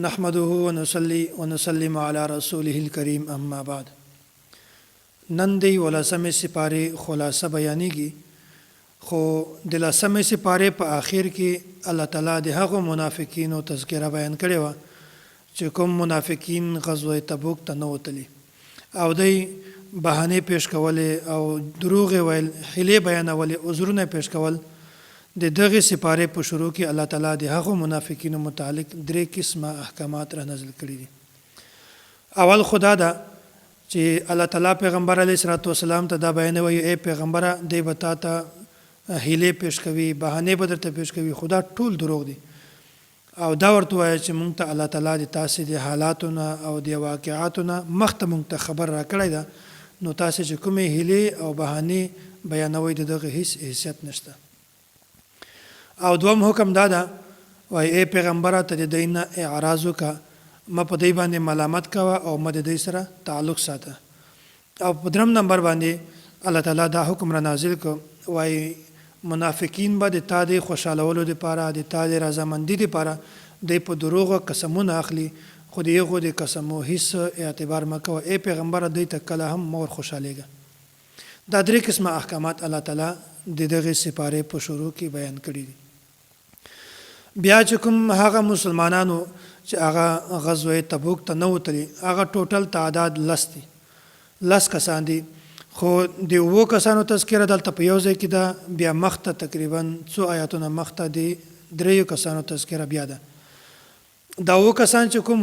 نحمده ونصلي ونسلم على رسوله الكريم اما بعد. نن دی ولسمې سپارې خلاصه بیانېږي، خو د لسمې سپارې په آخر کې الله تعالی د هغو منافقینو تذکره بیان کړې وه چې کوم منافقین غزوه تبوک ته نه وتلي او دی بهانې پیش کولې او دروغې ویل، حیلې بیانولې، عذرونه پیش کول. د دغې سپارې په شروع کې الله تعالی د هغو منافقینو متعلق 3 قسمه احکامات را نازل کړي دي. اول خدا ده چې الله تعالی پیغمبر علیه الصلاۃ والسلام ته دا بیانوي، ای پیغمبره دی به تا ته حیلې پیش کوي، بهانې به درته پیش کوي، خدا ټول دروغ دي. او دا ورته وایي چې مونږ ته الله تعالی د تاسې د حالاتو نه او د واقعاتو نه مخته مونږ ته خبر را کړی ده، نو تاسې چې کومې حیلې او بهانې بیانوي د دغه هیڅ حیثیت نشته. او دوم حکم دا ده، وایي ای پیغمبره ته د دوی نه اعراض وکړه، ما په دوی باندې ملامت کوه او ما د دوی سره تعلق ساته. او په درم نمبر باندې الله تعالی دا حکم را نازل کړ، وایي منافقین به د تا د خوشحالولو دپاره، د تا د رضامندي دپاره دوی په دروغو قسمونه اخلي، خو د هغو د قسمو هیڅ اعتبار مه کوه. ای پیغمبره دوی ته کله هم مه ورخوشحالېږه. دا 3 قسمه احکامات الله تعالی د دغې سپارې په شروع کې بیان کړي دي. بیا چې کوم هغه مسلمانانو چې هغه غزوه تبوک ته نه وتلي، هغه ټوټل تعداد 10 کسان دي، خو د 7 کسانو تذکره دلته په یو ځای کې ده، بیا مخته تقریبا 2 آیاتونه مخته د 3 کسانو تذکره بیا ده. دا 7 کسان چې کوم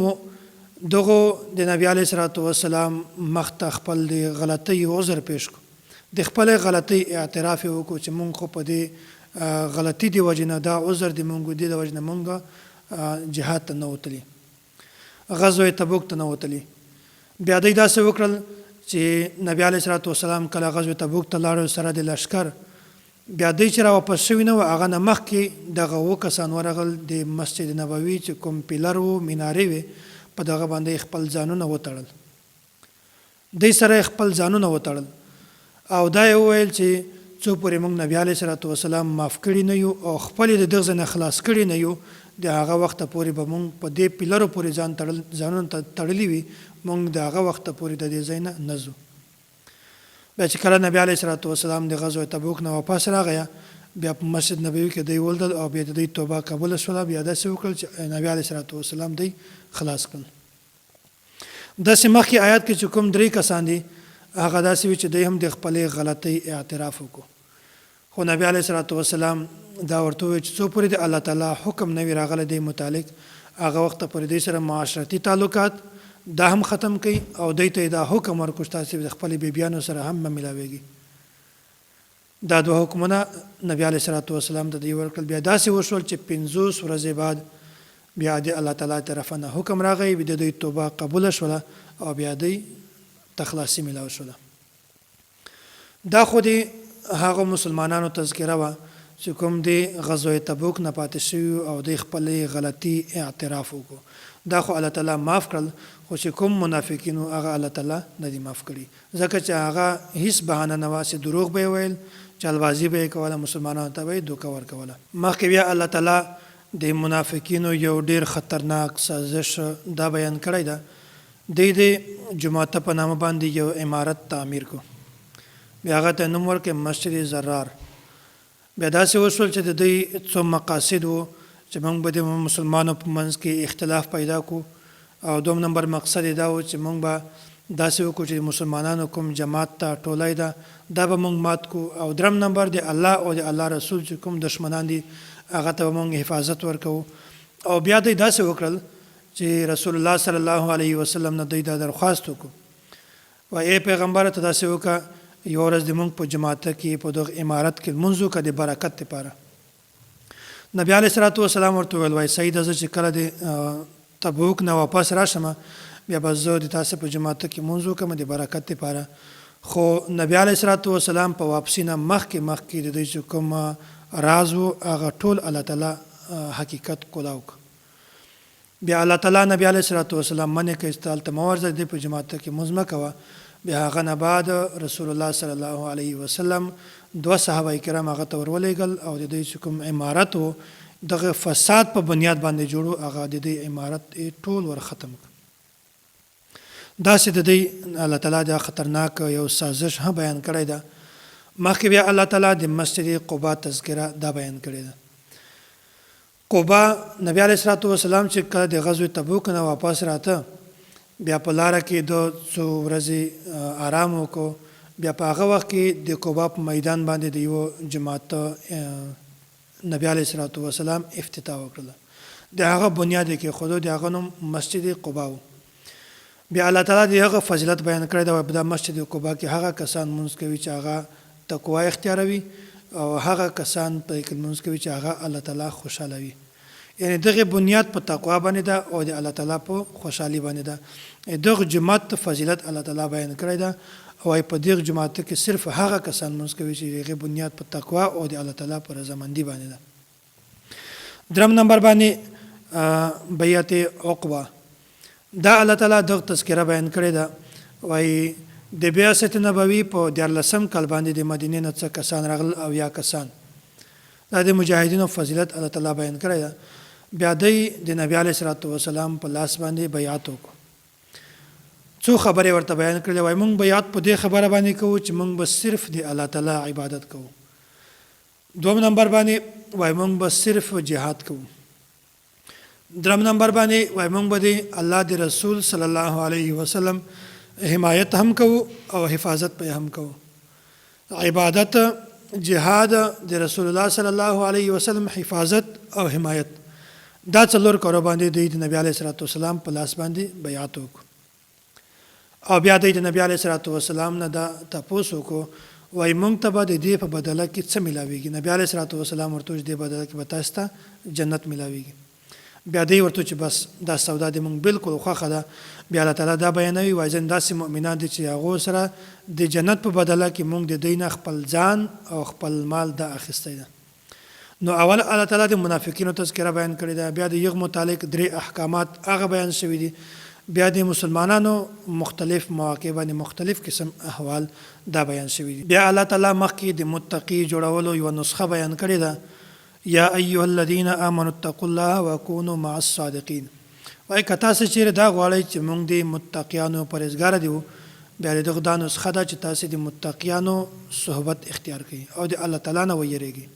دغو د نبی علیه الصلاۃ والسلام مخته خپل د غلطۍ عذر پیش کړو، د خپلې غلطۍ اعتراف یې وکړو چې مونږ خو په دې غلطي دی وجه نه، دا عذر دی مونږ دی د وجه نه مونږ جهاد ته نه وتلي، غزوه تبوک ته نه وتلي. بیا دوی داسې وکړل چې نبی علیه الصلاۃ والسلام کله غزوه تبوک ته لاړو سره د لښکر، بیا دوی چې راواپس شوي نه وو، هغه نه مخکې دغه 7 کسان ورغل د مسجد نبوي چې کوم پیلر و، منارې وې، په دغه باندې خپل ځانونه وتړل، دوی سره خپل ځانونه وتړل او دا یې وویل چې څو پورې موږ نبی علیه الصلاۃ والسلام معاف کړي نه یو او خپل د دغه ځای نه خلاص کړي نه یو، د هغه وخته پورې به موږ په دې پیلرو پورې ځانونه تړلي وي، موږ د هغه وخته پورې د دې ځای نه نه ځو. بیا چې کله نبی علیه الصلاۃ والسلام د غزوه تبوک نه واپس راغی، بیا په مسجد نبوي کې دوی ولیدل او بیا د دوی توبه قبوله شوله. بیا داسې وکړل چې نبی علیه الصلاۃ والسلام دوی خلاص کړل. داسې مخکې آیات کې چې کوم 3 کسان دي، هغه داسې وي چې دوی هم د خپلې غلطۍ اعتراف وکړو، خو نبی علیه الصلاۃ والسلام دا ورته وویل چې څو پورې د الله تعالی حکم نه وي راغلی دی متعلق، هغه وخته پورې دوی سره معاشرتي تعلقات دا هم ختم کړي او دوی ته دا حکم ورکړو چې تاسې د خپلې بیبیانو سره هم مه ملاویږي. دا 2 حکمونه نبی علیه الصلاۃ والسلام ته دوی ورکړل. بیا داسې وشول چې 50 ورځې بعد بیا د الله تعالی طرفه نه حکم راغی، بیا د دوی توبه قبوله شوله او بیا دوی تخلاصي ملاو شوله. دا خو د هغه مسلمانانو تذکره وه چې کوم د غزوه تبوک نه پاتې شوي او د خپلې غلطي اعتراف وکړو. دا خو الله تعالی معاف کړل، خو چې کوم منافقینو هغه الله تعالی نه دي معاف کړي، ځکه چې هغه هیڅ بهانه نه وه چې دروغ به یې ویل، چلبازي به یې کوله، مسلمانانو ته به یې دوکه ورکوله. مخکې بیا الله تعالی د منافقینو یو ډیر خطرناک سازش دا بیان کړی ده. دوی د جمعه په نامه باندې یو عمارت تعمیر کو، بیا هغه ته نوم ورکړ مسجد زرار. بیا داسې وشول چې د دوی څو مقاصد وو چې موږ به د مسلمانانو په منځ کې اختلاف پیدا کو، او 2 نمبر مقصد دا و چې موږ به داسې وکړو چې مسلمانانو کوم جماعت ته ټولۍ ده دا به موږ مات کو، او 3 نمبر د الله او د الله رسول چې کوم دشمنان دي هغه ته به موږ حفاظت ورکوو. او بیا دوی داسې وکړل چې رسول الله صلی الله علیه وسلم نه دوی دا درخواست وکړو، وایي ای پیغمبره ته داسې وکړه، یو ورځ د موږ په جماعت کې په دغه عمارت کې لمونځ وکړه د برکت لپاره. نبی علیه الصلاۃ والسلام ورته وویل، وایي صحیح ده، زه چې کله د تبوک نه واپس راشم بیا به زه د تاسې په جماعت کې لمونځ وکړم د برکت لپاره. خو نبی علیه الصلاۃ والسلام په واپسي نه مخکې د دوی چې کوم راز و هغه ټول الله تعالی حقیقت کولاو کړ. بیا الله تعالی نبی علیه الصلاۃ والسلام منع کړ چې هلته مه ورځئ، د په جماعت کې لمونځ مه کوه. بیا هغه نه بعد رسول الله صلی الله علیه وسلم 2 صحابه کرام هغه ته ورولېږل او د دوی چې کوم عمارت و دغه فساد په بنیاد باندې جوړو هغه د دې عمارت ټول ور ختم کړ. داسې د دې الله تعالی د خطرناک یو سازش هم بیان کړی ده. مخکې بیا الله تعالی د مسجد قباء تذکره دا بیان کړی ده. قباء نبی علیه الصلاۃ والسلام چې کله د غزوه تبوک نه واپس راته بیا په لاره کې د څو ورځې آرام وکړو. بیا په هغه وخت کې د قباء په میدان باندې د یو جماعت نبی علیه الصلاۃ والسلام افتتاح وکړه. د هغه بنیاد کې خود د هغه نوم مسجد قباء. بیا الله تعالی د هغه فضیلت بیان کړی دا په مسجد قباء کې هغه کسان مونږ کوي چې هغه تقوا اختیاروي او هغه کسان په کې مونږ کوي چې هغه الله تعالی خوشاله وي. یعنی دغه بنیاد په تقوا باندې ده او د الله تعالی په خوشحالي باندې ده. دغه جماعت فضیلت الله تعالی بیان کړی ده او په دغه جماعت کې صرف هغه کسان مونږ کوي چې دغه بنیاد په تقوا او د الله تعالی په رضامندي باندې ده. درم نمبر باندې بیعت عقبه دا الله تعالی دغه تذکره بیان کړی ده. وایي د بعثت نبوي په 14 کال باندې د مدینې نه څه کسان راغلل او یا کسان دا د مجاهدینو فضیلت الله تعالی بیان کړی ده. بیا د نبی علیه الصلاۃ والسلام په لاس باندې بیعت وکړو. څو خبرې ورته بیان کړلې. وایي موږ بیعت په دې خبره باندې کوو چې موږ به صرف د الله تعالی عبادت کوو. دوم نمبر باندې وایي موږ به صرف جهاد کوو. درم نمبر باندې وایي موږ به د الله د رسول صلی الله علیه وسلم حمایت هم کوو او حفاظت په هم کوو. عبادت، جهاد، د رسول الله صلی الله علیه وسلم حفاظت او حمایت دا څلور کارو باندې د نبی علیه الصلاۃ والسلام په لاس باندې بیعت وکړو. او بیا د نبی علیه الصلاۃ والسلام نه دا تاسو کو وای مونږ ته به د دې په بدله کې څه ملاويږي. نبی علیه الصلاۃ والسلام ورته د بدله کې به تاسو ته جنت ملاويږي. بیا دی ورته چې بس دا سودا د مونږ بالکل خوخه ده. بیا الله تعالی دا بیانوي وای ځین داسې مؤمنان دي چې هغه سره د جنت په بدله کې مونږ د دین خپل ځان او خپل مال دا اخیستی ده. نو اول الله تعالی د منافقینو تذکره بیان کړی ده. بیا د یغ متعلق درې احکامات هغه بیان شوي دي. بیا د مسلمانانو مختلف مواقع باندې مختلف قسم احوال دا بیان شوي دي. بیا الله تعالی مخکې د متقی جوړولو یو نسخه بیان کړې ده. یا ایها الذین آمنوا اتقوا الله وکونوا مع الصادقین. وای کتا څه چیرې دا غواړئ چې موږ د متقیانو پرهیزګار دیو بیا دغه دا نسخه ده چې تاسو د متقیانو صحبت اختیار کړئ او د الله تعالی نه ویریږئ.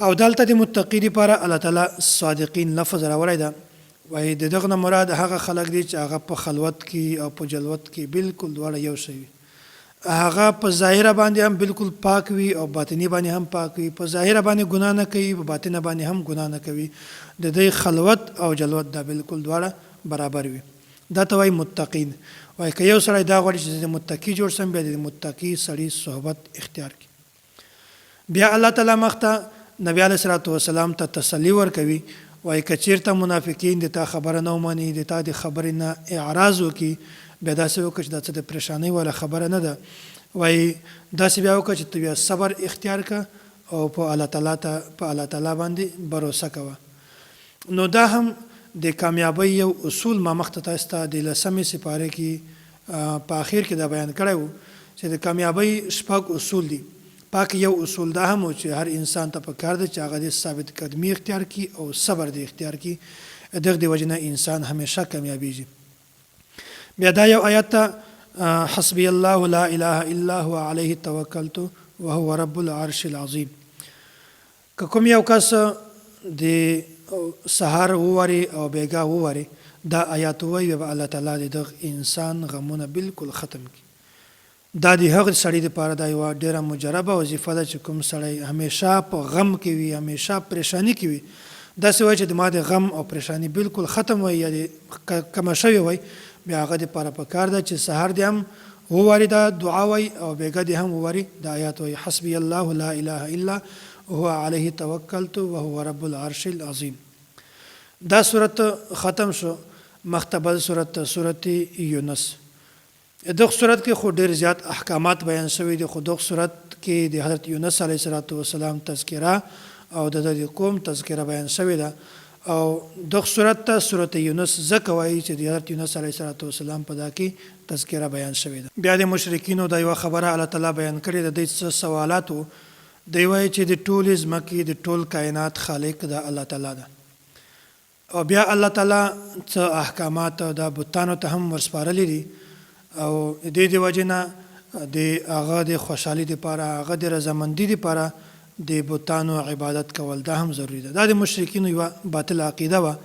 او دلته د متقی لپاره الله تعالی صادقین لفظ راوړی ده. وای دغه مراد هغه خلک دي چې هغه په خلوت کې او په جلوت کې بالکل دواړه یو شي. هغه په ظاهر باندې هم بالکل پاک وي او باطنی باندې هم پاک وي. په ظاهر باندې ګناه نه کوي، په باطن باندې هم ګناه نه کوي. د دې خلوت او جلوت دا بالکل دواړه برابر وي. دا ته وایي متقین. وایي که یو سړی دا غواړي چې د متقی جوړ سم بیا د متقی سړي صحبت اختیار کړي. بیا الله تعالی مخته نبی علیه الصلاۃ والسلام ته تسلی ورکوي. وایي که چېرته منافقین د تا خبره نه ومني، د تا د خبرې نه اعراض وکړي، بیا داسې وکړه چې دا څه د پریشانۍ والا خبره نه ده. وایي داسې بیا وکړه چې ته بیا صبر اختیار کړه او په الله تعالی باندې باور کوه. نو دا هم د کامیابی یو اصول ما مخته تاسو ته د 10مې سپارې کې په اخر کې دا بیان کړی و چې د کامیابی شپږ اصول دي. پاک یو اصول دا هم چې هر انسان ته پکار دی چې هغه د ثابت قدمی اختیار کړي او صبر دی اختیار کړي. دغه دی وجنه انسان همیشه کامیابیږي. بیا دا یو آیت ته حسبی الله لا اله الا هو علیه توکلت وهو رب العرش العظیم. که کوم یو کس د سهار ووري او بیګا ووري دا آیات وایي به الله تعالی دغه انسان غمونه بالکل ختم کړي. دا د هغه سړي لپاره دا یو ډیره مجربه وظیفه ده چې کوم سړی همیشه په غم کې وي، همیشه پریشانی کې وي. داسې وایي چې د ما د غم او پریشانی بالکل ختم وي یا کمه شوې وي. بیا هغه دپاره پکار ده چې سهار دې هم وواري دا دعا وایي او بیګا دې هم وواري دا آیات وایي حسبی الله لا اله الا هو علیه توکلت وهو رب العرش العظیم. دا صورت ختم شو. مختبل صورت یونس. دغه صورت کې خو ډېر زیات احکامات بیان شوي دي. خو دغه صورت کې د حضرت یونس علیه السلام تذکره او د قوم تذکره بیان شوې ده. او دغه صورت ته صورت یونس ځکه وایي چې د حضرت یونس علیه السلام په دا کې تذکره بیان شوې ده. بیا د مشرکینو دا یوه خبره الله تعالی بیان کړې ده. د څه سوالات دی وایي چې د ټولې ځمکې د ټول کائنات خالق د الله تعالی ده. او بیا الله تعالی څه احکامات د بتانو ته هم ورسپارلي دي او د دې وجې نه د هغه د خوشحالي دپاره، هغه د رضامندي دپاره د بتانو عبادت کول دا هم ضروري ده. دا د مشرکینو یوه باطله عقیده وه.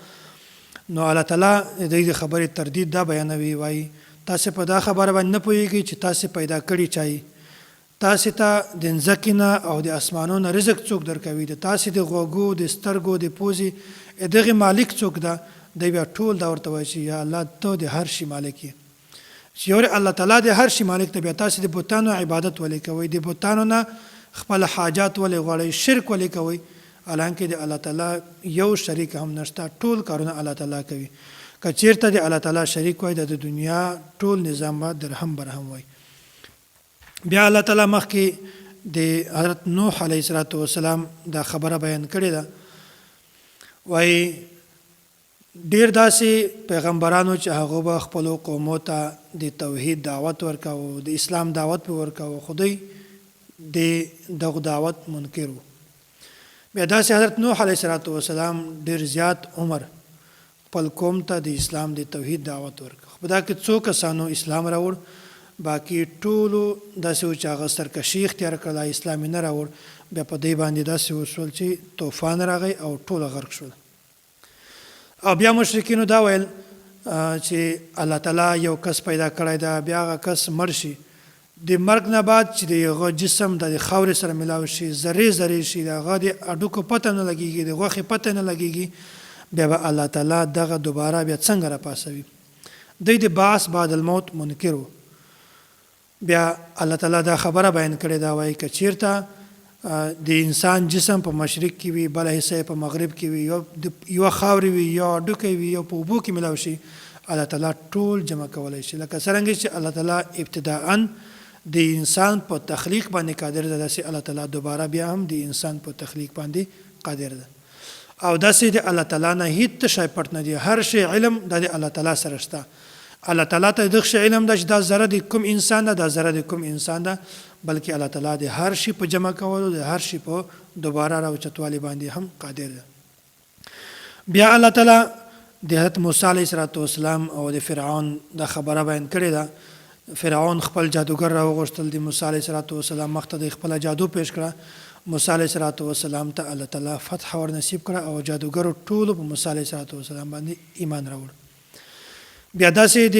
نو الله تعالی د دې خبرې تردید دا بیانوي، وایي تاسې په دا خبره باندې نه پوهېږئ چې تاسې پیدا کړي چای، تاسې ته د ځمکې نه او د اسمانو نه رزق څوک درکوي، د تاسې د غوږو، د سترګو، د پوزې دغې مالک څوک ده؟ دی بیا ټول دا ورته وایي چې یا الله ته د هر شي مالک یې. چې یو الله تعالی د هر شي مالک ته بیا تاسې د بتانو عبادت ولې کوئ؟ د بتانو نه خپل حاجات ولې غواړئ؟ شرک ولې کوئ؟ حالانکه د الله تعالی یو شریک هم نشته، ټول کارونه الله تعالی کوي. که چیرته د الله تعالی شریک وای د دنیا ټول نظام به درهم برهم وای. بیا الله تعالی مخکې د حضرت نوح علیه السلام دا خبره بیان کړې ده، وایي ډیر داسې پیغمبرانو چې هغه به خپلو قومو ته د توحید دعوت ورکاوه، د اسلام دعوت به ورکاوه، خو دوی د دغه دعوت منکر وو. بیا داسې حضرت نوح علیه السلام ډیر زیات عمر خپل قوم ته د اسلام د توحید دعوت ورکړ. په دا کې څو کسانو اسلام راوړ، باقي ټولو داسې و چې هغه سرکشي اختیار کړله، اسلام یې نه راوړ. بیا په دې باندې داسې وشول چې طوفان راغی او ټول غرق شول. او بیا مشرکینو دا ویل چې الله تعالی یو کس پیدا کړی ده، بیا هغه کس مړ شي، د مرګ نه بعد چې د هغه جسم د خاورې سره ملاو شي، ذرې ذرې شي، د هغه د هډوکو پته نه لګېږي، د غوښې پته نه لګېږي، بیا به الله تعالی دغه دوباره بیا څنګه راپاسوي؟ دوی د بعث بعد الموت منکر وو. بیا الله تعالی دا خبره بیان کړې ده، وایي که چیرته د انسان جسم په مشرق کې وي، بله حصه په مغرب کې وي، یوه خاورې وي، یو هډوکی وي، یو په اوبو کې ملاو شي، الله تعالی ټول جمع کولی شي. لکه څرنګه چې الله تعالی ابتداءً د انسان په تخلیق باندې قادر ده، داسې الله تعالی دوباره بیا هم د انسان په تخلیق باندې قادر ده. او داسې د الله تعالی نه هیڅ شی پټ نه دی، هر شی علم د الله تعالی سره شته. الله تعالی ته دغه شی علم ده چې دا ذره د کوم انسان ده، دا ذره د کوم انسان ده، بلکې الله تعالی د هر شی په جمع کولو، د هر شی په دوباره راوچتوالي باندې هم قادر ده. بیا الله تعالی د حضرت موسی علیه السلام او د فرعون دا خبره بیان کړې ده. فرعون خپل جادوګر راوغوښتل، د موسی علیه السلام مخ ته د خپله جادو پیش کړه. موسی علیه السلام ته الله تعالی فتح ور نصیب کړه او جادوګرو ټولو په موسی علیه السلام باندې ایمان راوړ. بیا داسې د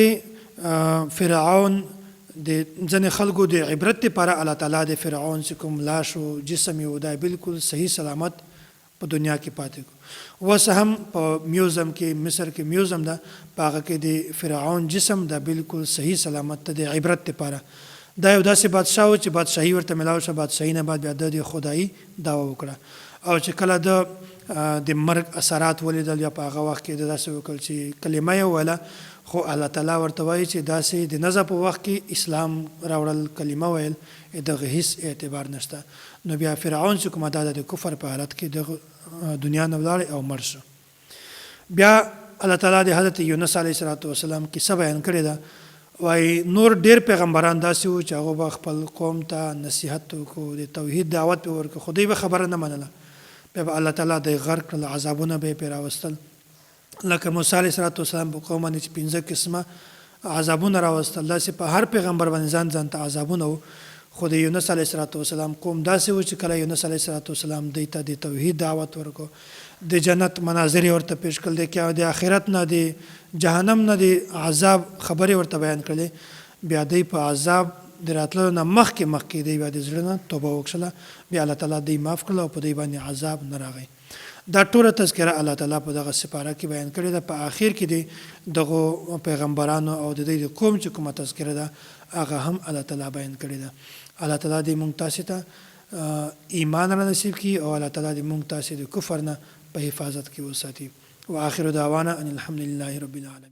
فرعون د ځینې خلکو د عبرت لپاره الله تعالی د فرعون چې کوم لاش و جسم یې و دا بالکل صحیح سلامت په دنیا کې پاتې کړو. اوس هم په میوزیم کې، مصر کې میوزیم ده، په هغه کې د فرعون جسم دا بالکل صحیح سلامت ته د عبرت لپاره. دا یو داسې بادشاه و چې بادشاهي ورته ملاو شوه، بادشاهي نه بعد بیا د خدایي دعوه وکړه. او چې کله د مرګ اثرات ولیدل، یا په هغه وخت کې داسې وکړل چې کلمه یې وویله، خو الله تعالی ورته وایي چې داسې د نزع په وخت کې اسلام راوړل، کلمه ویل، دغه هیڅ اعتبار نشته. نو بیا فرعون چې کومه دا د کفر په حالت کې دغه دنیا نه ولاړ او مړ شو. بیا الله تعالی د حضرت یونس علیه السلام کیسه بیان کړې ده، وایي نور ډېر پیغمبران داسې وو چې هغه به خپل قوم ته نصیحت وکړو، د توحید دعوت به ورکړو، خو دوی به خبره نه منله. بیا به الله تعالی د غرق کړل، عذابونه به یې پرې راوستل. لکه موسی علیه السلام په قوم باندې چې 5 قسمه عذابونه راوستل، داسې په هر پیغمبر باندې ځان ته عذابونه وو. خو د یونس علیه السلام قوم داسې و چې کله یونس علیه السلام دوی ته د توحید دعوت ورکړو، د جنت مناظر یې ورته پیش کړل، د آخرت نه، د جهنم نه، د عذاب خبرې ورته بیان کړلې. بیا دوی په عذاب د راتلو نه مخکې دوی بیا د زړه نه توبه وکړله، بیا الله تعالی دوی معاف کړل او په دوی باندې عذاب نه راغی. دا ټوله تذکره الله تعالی په دغه سپاره کې بیان کړې ده. په آخر کې د دغو پیغمبرانو او د دوی د قوم چې کومه تذکره ده هغه هم الله تعالی بیان کړې ده. الله تعالی دې موږ تاسې ته ایمان را نصیب کړي او الله تعالی دې موږ تاسې د کفر نه په حفاظت کې وساتي. واخر دعوانا ان الحمد لله رب العالمين.